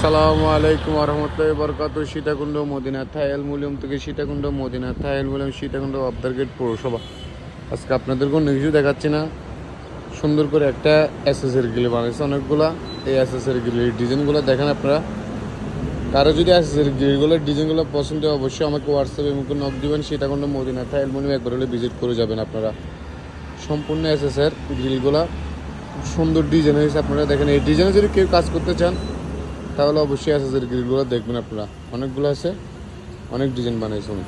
আসসালামু আলাইকুম রহমতুল্লাহি বরকাত। সীতাকুণ্ড মদিনা থাই অ্যালুমিনিয়াম থেকে Sitakunda Madina Thai aluminium Sitakunda Abdar gate পৌরসভা। আজকে আপনাদের কোনো কিছু দেখাচ্ছি না, সুন্দর করে একটা এসএসের গ্রিল বানিয়েছে অনেকগুলা। এই এসএসের গ্রিলের ডিজাইনগুলো দেখেন আপনারা। কারো যদি এসএসের গ্রিলগুলোর ডিজাইনগুলো পছন্দ হয় অবশ্যই আমাকে হোয়াটসঅ্যাপে মুখে নক দিবেন। সীতাকুণ্ড মদিনা থাই অ্যালুমিনিয়াম একবার হলে ভিজিট করে যাবেন আপনারা। সম্পূর্ণ এসএসের গ্রিলগুলো সুন্দর ডিজাইন হয়েছে। আপনারা দেখেন এই ডিজাইনে যদি কেউ কাজ করতে চান তাহলে অবশ্যই এসএসের গ্রিলগুলো দেখবেন আপনারা। অনেকগুলো আছে, অনেক ডিজাইন বানাইছে উনি।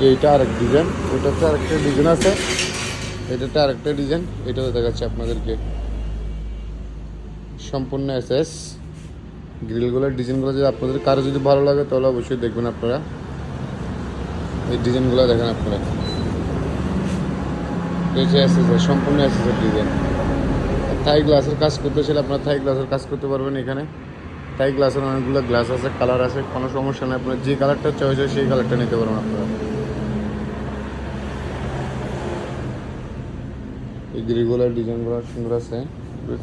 এইটা আরেক ডিজাইন, ওটাতে আরেকটা ডিজাইন আছে, এটাতে আরেকটা ডিজাইন, এটাও দেখাচ্ছে আপনাদেরকে। সম্পূর্ণ এসএস গ্রিলগুলোর ডিজাইনগুলো যদি আপনাদের কারো যদি ভালো লাগে তাহলে অবশ্যই দেখবেন আপনারা। এই ডিজাইনগুলো দেখেন আপনারা। এই যে এসএস সম্পূর্ণ এসএসের ডিজাইন। থাই গ্লাসের কাজ করতে চাইলে আপনারা থাই গ্লাসের কাজ করতে পারবেন। এখানে থাই গ্লাসের অনেকগুলো গ্লাস আছে, কালার আছে, কোনো সমস্যা নেই। আপনার যে কালারটা চয়েস হয় সেই কালারটা নিতে পারবেন আপনারা। এই গ্রিলগুলোর ডিজাইনগুলো সুন্দর আছে,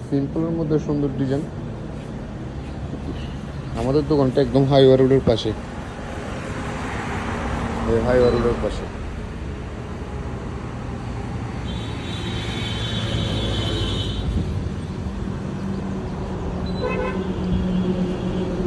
সিম্পলের মধ্যে সুন্দর ডিজাইন। আমাদের দোকানটা একদম হাইওয়ে রোডের পাশে, হাইওয়ে রোডের পাশে।